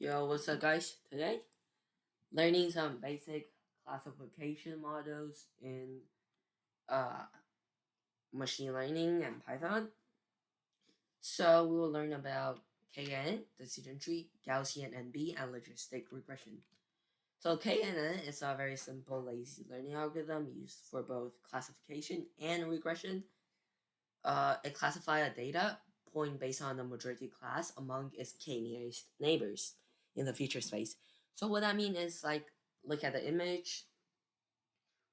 Yo, what's up, guys? Today, learning some basic classification models in uh, machine learning and Python. So we will learn about KNN, decision tree, Gaussian NB, and logistic regression. So KNN is a very simple lazy learning algorithm used for both classification and regression. It classifies a data point based on the majority class among its k nearest neighbors in the feature space. So what I mean is like look at the image.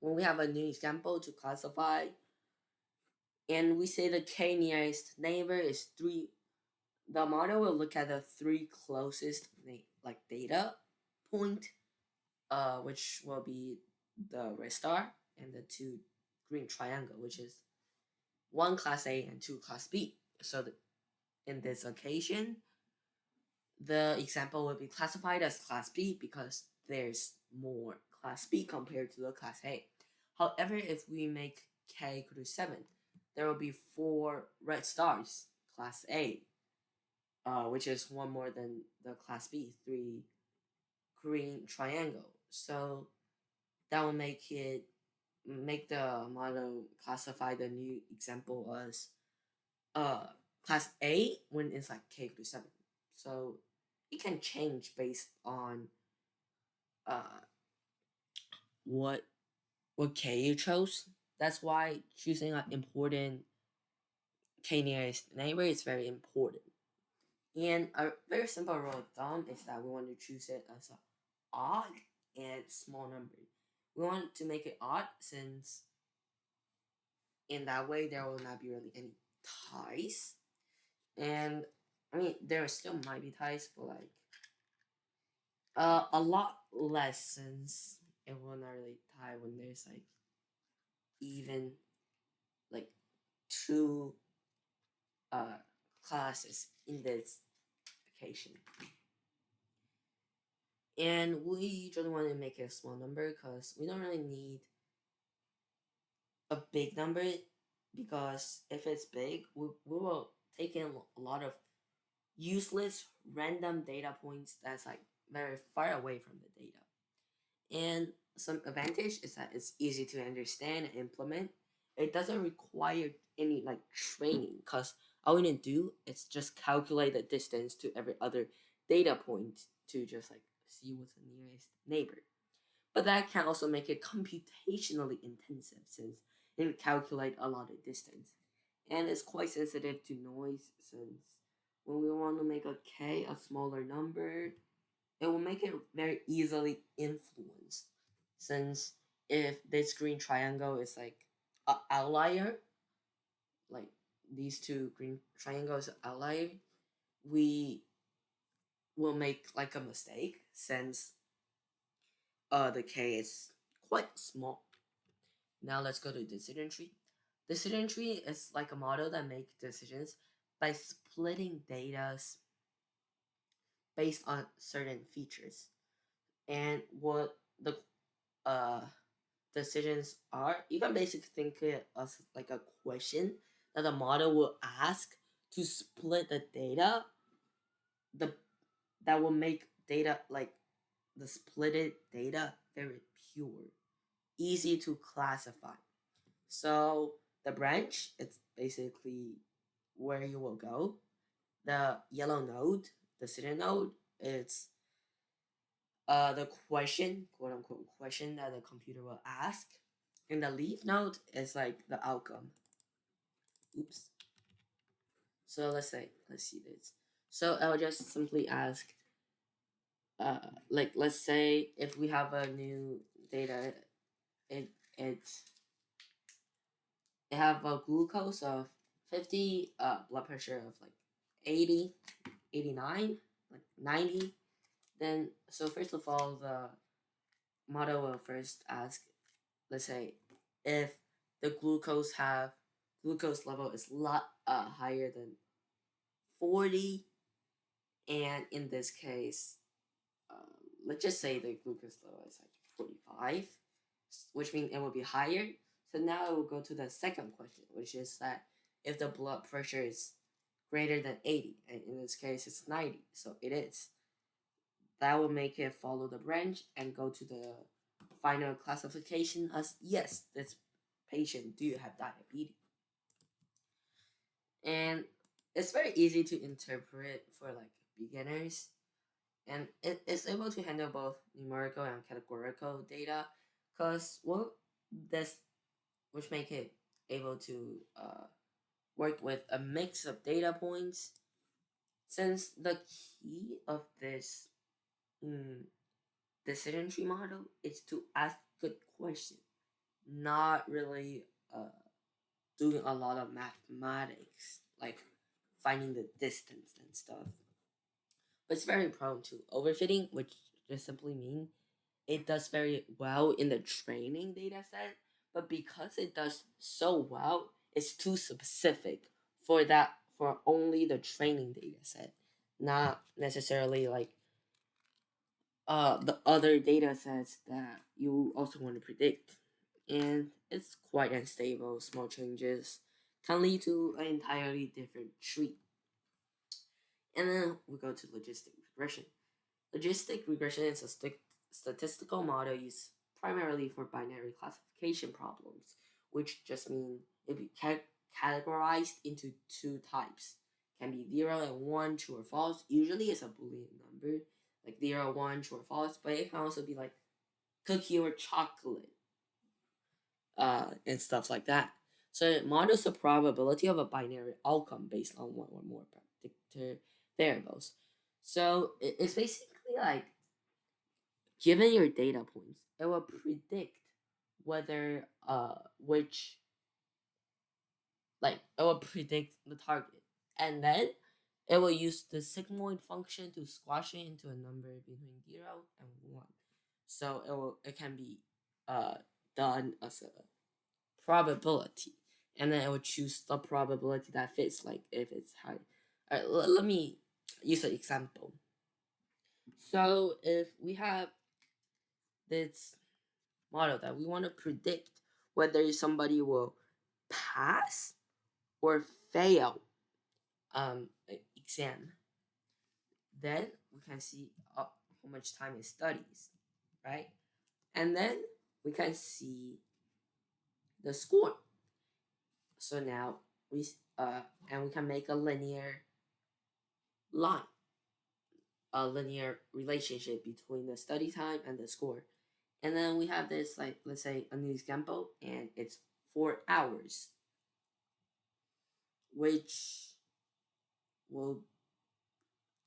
When we have a new example to classify, and we say the k nearest neighbor is 3, the model will look at the 3 closest like data point, which will be the red star and the 2 green triangle, which is 1 class A and 2 class B. So in this occasion, the example will be classified as class B because there's more class B compared to the class A. However, if we make k equal to 7, there will be 4 red stars, class A, which is 1 more than the class B, 3 green triangle. So that will make the model classify the new example as class A when it's like k equal to 7. So it can change based on uh, what k you chose. That's why choosing an important k nearest neighbor is very important. And a very simple rule of thumb is that we want to choose it as an odd and small number. We want to make it odd since in that way there will not be really any ties. And I mean there still might be ties, but like a lot less since it will not really tie when there's like even like 2 classes in this occasion. And we usually want to make it a small number because we don't really need a big number, because if it's big, we will take in a lot of useless random data points that's like very far away from the data. And some advantage is that it's easy to understand and implement. It doesn't require any like training because all we need to do is just calculate the distance to every other data point to just like see what's the nearest neighbor. But that can also make it computationally intensive since it calculate a lot of distance. And it's quite sensitive to noise since when we want to make a k a smaller number, it will make it very easily influenced. Since if this green triangle is like an outlier, like these 2 green triangles outlier, we will make like a mistake since the k is quite small. Now let's go to decision tree. Decision tree is like a model that makes decisions by splitting data based on certain features. And what the uh, decisions are, you can basically think it as like a question that the model will ask to split the data, the that will make data like the splitted data very pure, easy to classify. So the branch, it's basically where you will go. The yellow node, the decision node, it's the question, quote unquote question that the computer will ask. And the leaf node is like the outcome. Oops. So let's see this. So I'll just simply ask, like let's say if we have a new data, it it it have a glucose of 50, blood pressure of like 80, 89, like 90. Then so first of all, the model will first ask, let's say, if the glucose level is a lot higher than 40, and in this case, let's just say the glucose level is like 45, which means it will be higher. So now I will go to the second question, which is that if the blood pressure is greater than 80, and in this case it's 90, so it is, that will make it follow the branch and go to the final classification as yes, this patient do have diabetes. And it's very easy to interpret for like beginners, and it's able to handle both numerical and categorical data, because this which make it able to work with a mix of data points, since the key of this decision tree model is to ask good questions, not really doing a lot of mathematics like finding the distance and stuff. But it's very prone to overfitting, which just simply means it does very well in the training data set, but because it does so well, it's too specific for only the training data set, not necessarily like the other data sets that you also want to predict. And it's quite unstable. Small changes can lead to an entirely different tree. And then we go to logistic regression. Logistic regression is a statistical model used primarily for binary classification problems, which just mean it be categorized into two types. Can be 0 and 1, true or false. Usually it's a Boolean number, like 0, 1, true or false, but it can also be like cookie or chocolate, and stuff like that. So it models the probability of a binary outcome based on one or more predictor variables. So it's basically like, given your data points, it will predict whether which like it will predict the target, and then it will use the sigmoid function to squash it into a number between 0 and 1. So it can be done as a probability, and then it will choose the probability that fits, like if it's high. All right, let me use an example. So if we have this model that we want to predict whether somebody will pass or fail exam, then we can see how much time it studies, right? And then we can see the score. So now and we can make a linear line, a linear relationship between the study time and the score. And then we have this, like, let's say a new example, and it's 4 hours, which will,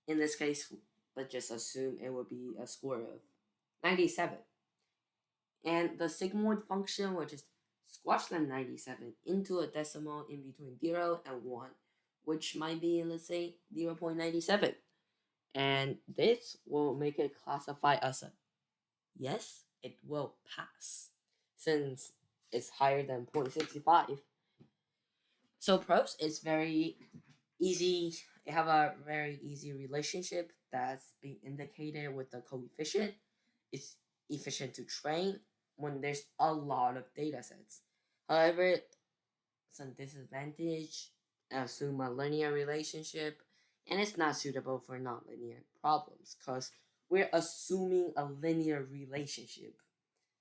in this case, let's just assume it will be a score of 97. And the sigmoid function will just squash the 97 into a decimal in between 0 and 1, which might be, let's say, 0.97. And this will make it classify as a yes, it will pass, since it's higher than 0.65. So pros is very easy. It have a very easy relationship that's being indicated with the coefficient. It's efficient to train when there's a lot of data sets. However, some disadvantage, assume a linear relationship, and it's not suitable for nonlinear problems because we're assuming a linear relationship.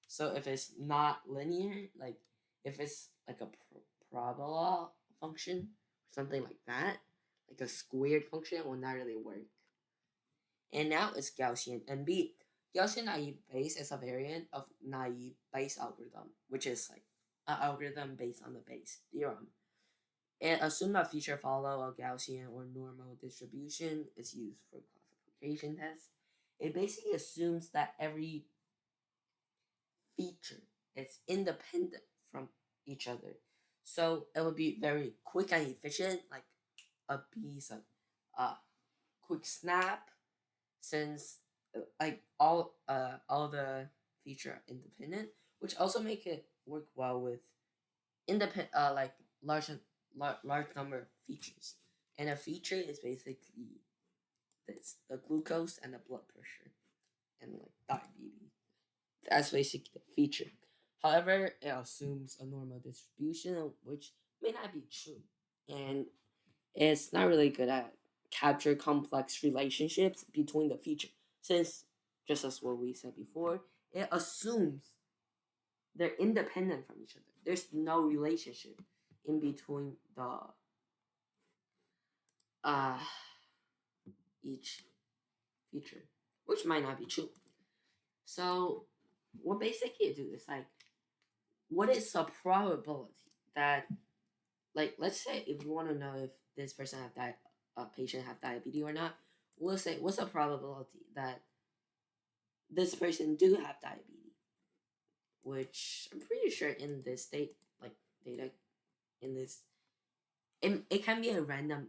So if it's not linear, like if it's like a parabola function or something like that, like a squared function, will not really work. And now it's GaussianNB. Gaussian Naive Bayes is a variant of naive Bayes algorithm, which is like an algorithm based on the Bayes theorem. It assumes that feature follow a Gaussian or normal distribution is used for classification tests. It basically assumes that every feature is independent from each other. So it would be very quick and efficient, like a piece of quick snap, since like all the feature are independent, which also make it work well with independent like large number of features. And a feature is basically this: the glucose and the blood pressure and like diabetes. That's basically the feature. However, it assumes a normal distribution, which may not be true, and it's not really good at capture complex relationships between the feature. since, just as what we said before, it assumes they're independent from each other. There's no relationship in between the uh each feature, which might not be true. So what basically you do is like, what is the probability that, like, let's say if you want to know if this person have patient have diabetes or not, we'll say what's the probability that this person do have diabetes, which I'm pretty sure in this state, like data in this, it can be a random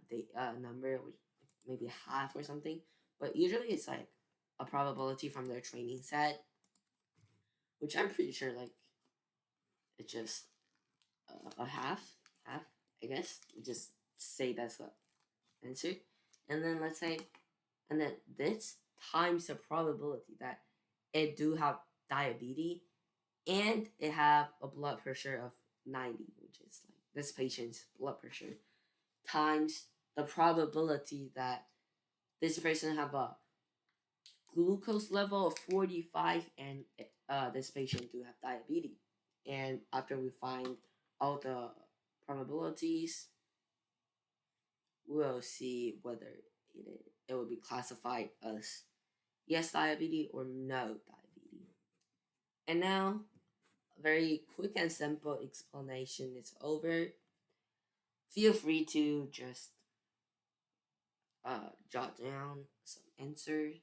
number, which maybe half or something, but usually it's like a probability from their training set, which I'm pretty sure like it's just a half, I guess. Just say that's the answer, and then let's say, and then this times the probability that it do have diabetes and it have a blood pressure of 90, which is like this patient's blood pressure, times the probability that this person have a glucose level of 45 and this patient do have diabetes. And after we find all the probabilities, we'll see whether it will be classified as yes diabetes or no diabetes. And now, a very quick and simple explanation is over. Feel free to just jot down some answers,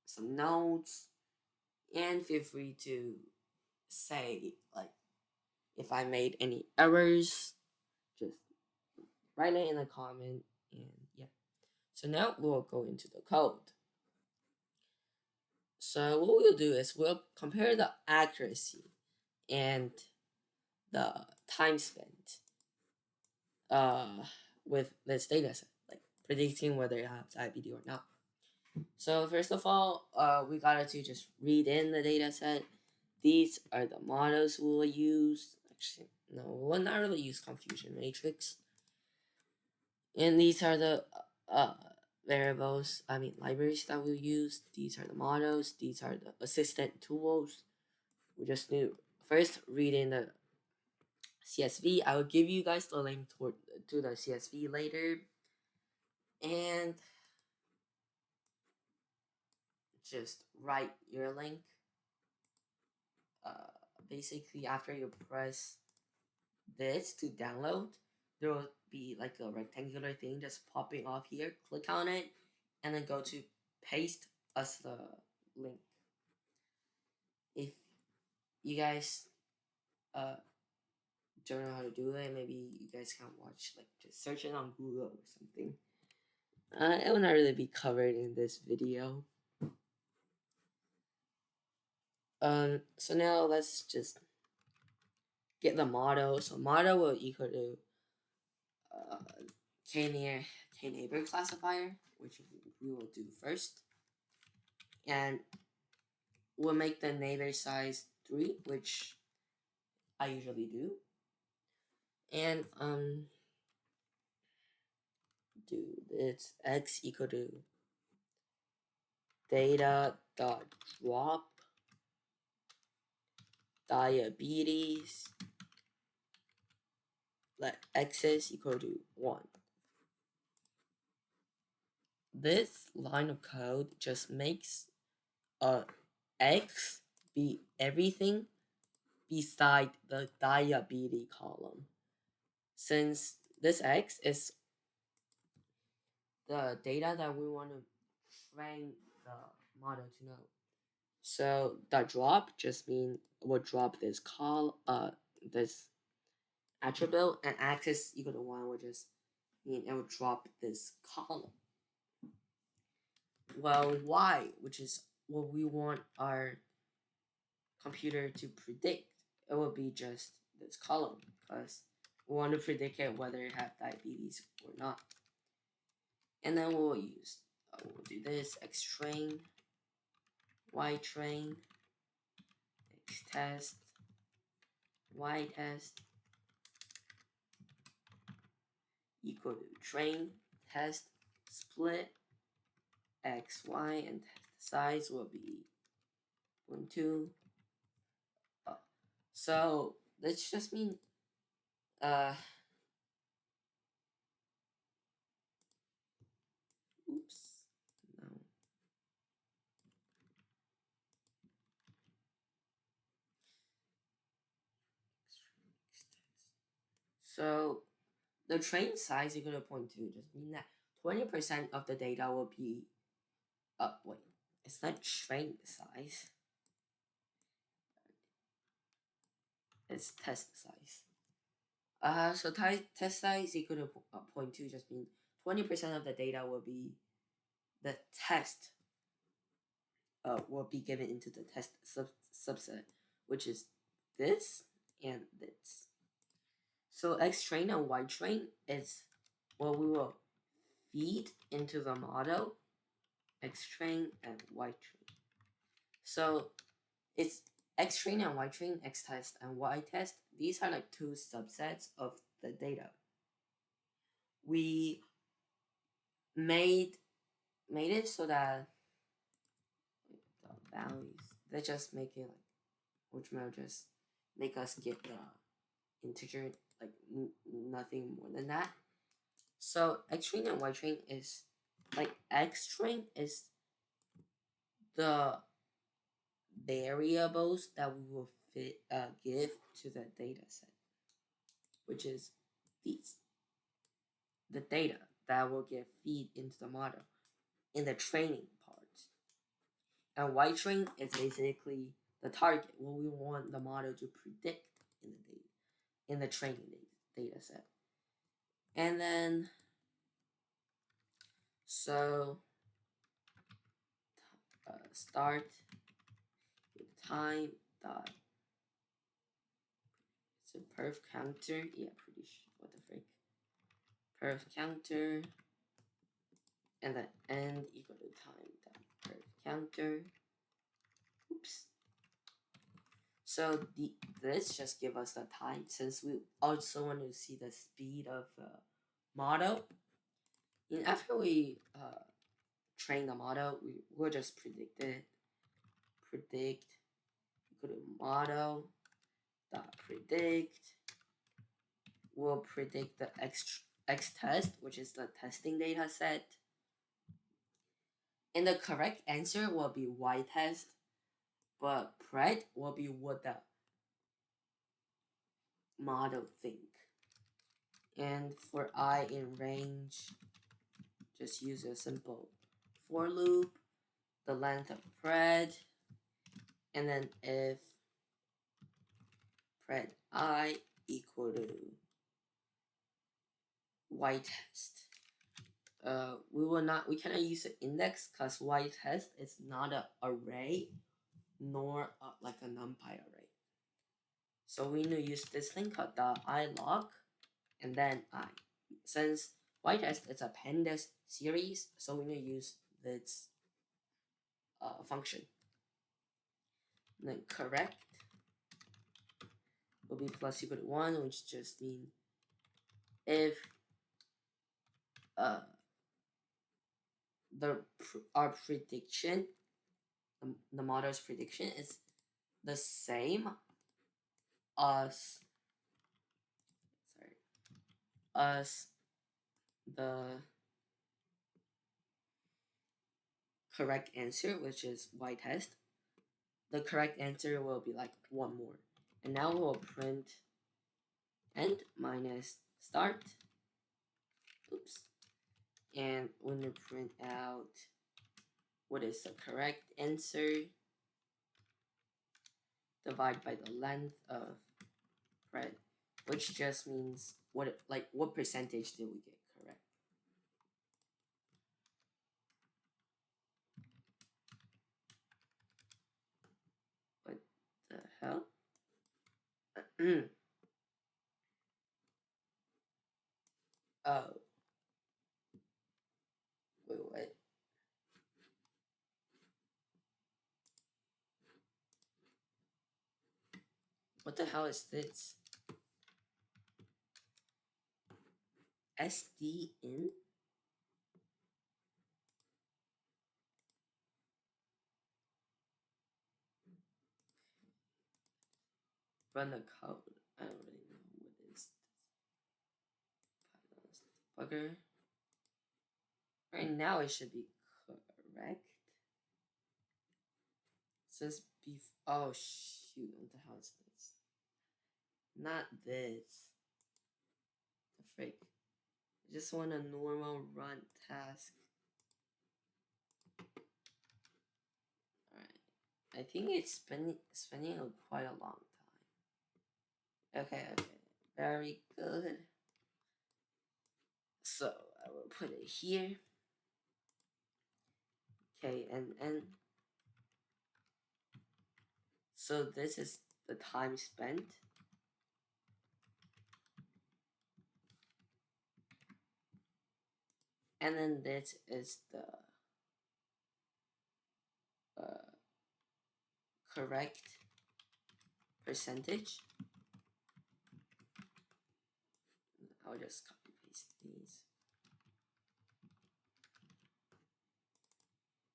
some notes, and feel free to say like if I made any errors, just write it in a comment, and yeah. So now we'll go into the code. So what we'll do is we'll compare the accuracy and the time spent with this data set, like predicting whether you have diabetes or not. So first of all, we gotta to just read in the data set. These are the models we will use. Actually, no, we will not really use confusion matrix. And these are the variables, libraries that we'll use. These are the models. These are the assistant tools. We just need first read in the CSV. I will give you guys the link to the CSV later. And just write your link. Basically, after you press this to download, there will be like a rectangular thing just popping off here. Click on it and then go to paste as the link. If you guys don't know how to do it, maybe you guys can watch, like just search it on Google or something. It will not really be covered in this video. So now let's just get the model. So model will equal to k-neighbor classifier, which we will do first, and we'll make the neighbor size 3, which I usually do, and do this x equal to data dot drop diabetes, let x is equal to 1. This line of code just makes x be everything beside the diabetes column, since this x is the data that we want to train the model to know. So the drop just means we'll drop this this attribute, and axis equal to 1 will just mean it will drop this column. Well, y, which is what we want our computer to predict, it will be just this column because we want to predict it whether it have diabetes or not. And then we'll do this x train, y train, x test, y test equal to train test split xy, and test size will be 0.2. So let's just mean oops, no. So the train size equal to 0.2 just mean that 20% of the data will be wait, it's not train size, it's test size. So test size equal to 0.2 just mean 20% of the data will be the test will be given into the test subset, which is this and this. So X train and Y train is what we will feed into the model, X train and Y train. So it's X train and Y train, X test and Y test. These are like two subsets of the data. We made it so that the values, they just make it like, which will just make us get the integer, like nothing more than that. So X train and Y train is like X train is the variables that we will give to the data set, which is these, the data that will get feed into the model in the training part. And Y train is basically the target, what we want the model to predict in the data, in the training data set. And then so start with time dot, it's a perf counter, yeah, pretty sure, what the frick, perf counter, and then end equal to time dot perf counter. Oops. So this just give us the time, since we also want to see the speed of the model. And after we train the model, we will just predict it. Predict equal to model dot predict. We'll predict the X test, which is the testing data set. And the correct answer will be Y test, but pred will be what the model think. And for I in range, just use a simple for loop, the length of pred, and then if pred I equal to Y test, we cannot use an index because Y test is not an array nor like a numpy array. So we need to use this thing called the I log, and then I. Since Y test is a pandas series, so we need to use this function. And then correct will be plus equal to 1, which just means if our prediction, the model's prediction is the same as the correct answer, which is Y test, the correct answer will be like one more. And now we'll print end minus start. Oops. And when we print out what is the correct answer, divide by the length of pred, which just means what percentage did we get correct. What the hell? Oh. Wait, what? What the hell is this? SDN? run the code. I don't really know what is this bugger. Right now it should be correct. It says oh shoot, what the hell is this? Not this. The frick. I just want a normal run task. Alright. I think it's spending quite a long time. Okay. Very good. So I will put it here. KNN. So this is the time spent. And then this is the correct percentage. I'll just copy paste these.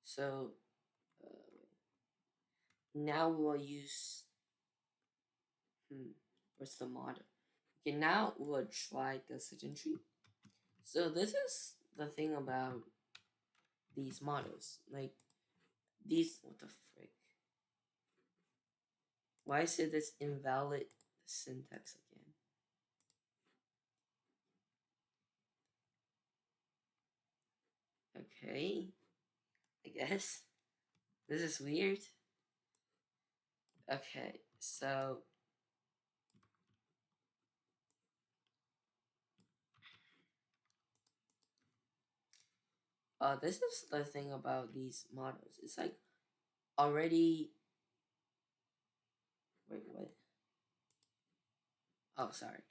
So now we'll use what's the model? Okay, now we'll try the decision tree. So this is the thing about these models. Like these, what the frick? Why is it this invalid syntax again? Okay, I guess this is weird. Okay, so this is the thing about these models. It's like already. Wait, what? Oh, sorry.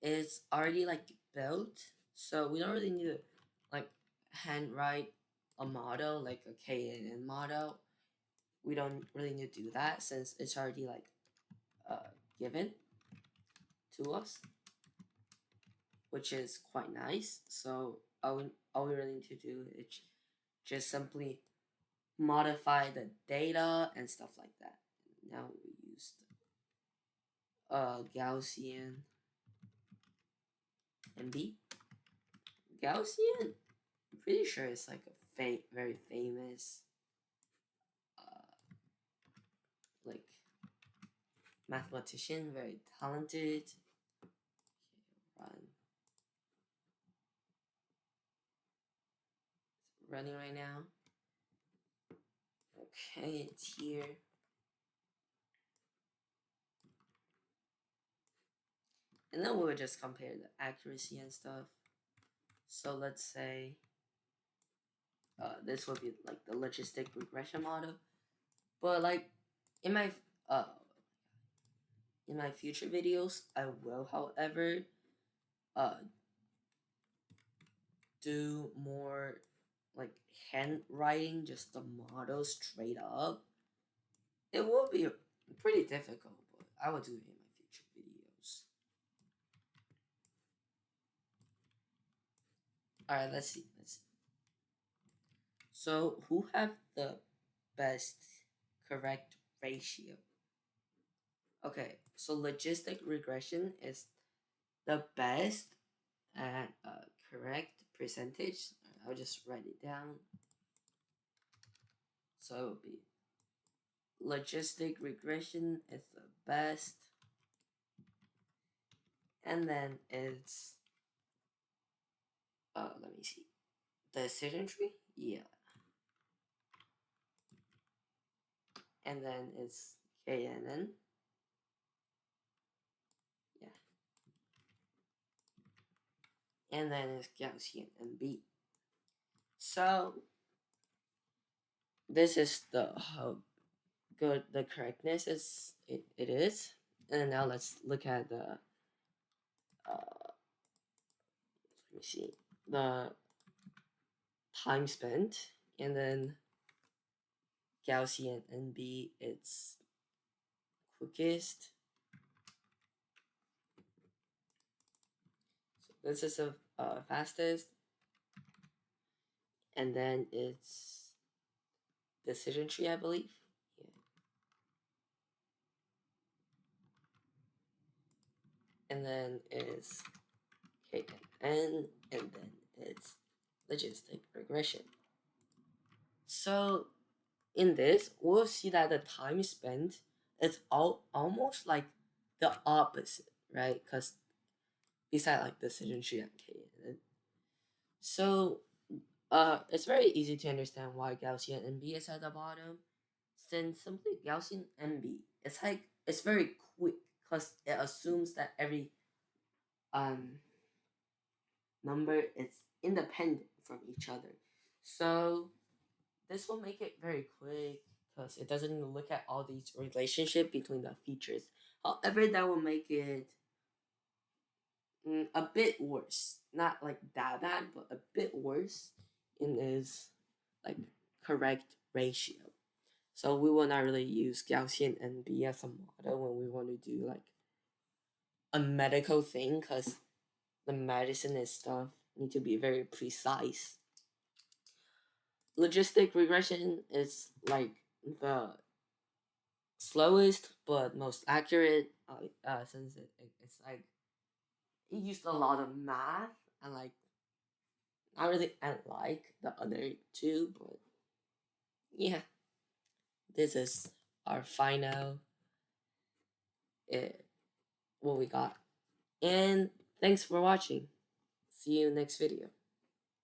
It's already like built, so we don't really need to like handwrite a model like a KNN model. We don't really need to do that since it's already like given to us, which is quite nice. So all we really need to do is just simply modify the data and stuff like that. Now we use Gaussian NB. Gaussian, I'm pretty sure it's like a very famous like mathematician, very talented. Okay, run. It's running right now. Okay, it's here. And then we'll just compare the accuracy and stuff. So let's say this will be like the logistic regression model. But like in my future videos, I will, however, do more like handwriting just the model straight up. It will be pretty difficult, but I will do it in my future videos. Alright, let's see. So who have the best correct ratio? Okay, so logistic regression is the best at correct percentage. I'll just write it down. So it will be logistic regression is the best, and then it's let me see, the decision tree, yeah, and then it's KNN, yeah, and then it's GaussianNB. So this is how good the correctness is. It is, and now let's look at the let me see, the time spent, and then GaussianNB, it's quickest. So this is the fastest, and then it's decision tree, I believe. Yeah. and then it's KNN, and then it's logistic regression. So in this, we'll see that the time spent is almost like the opposite, right? Because beside like decision tree and KNN. So it's very easy to understand why GaussianNB is at the bottom. Since simply GaussianNB, it's very quick because it assumes that every um number is independent from each other. So this will make it very quick because it doesn't look at all these relationship between the features. However, that will make it a bit worse. Not like that bad, but a bit worse in its like correct ratio. So we will not really use GaussianNB as a model when we want to do like a medical thing because the medicine and stuff need to be very precise. Logistic regression is like the slowest but most accurate since it's like it used a lot of math and like not really unlike the other two, but yeah, this is our final what we got. And thanks for watching. See you next video.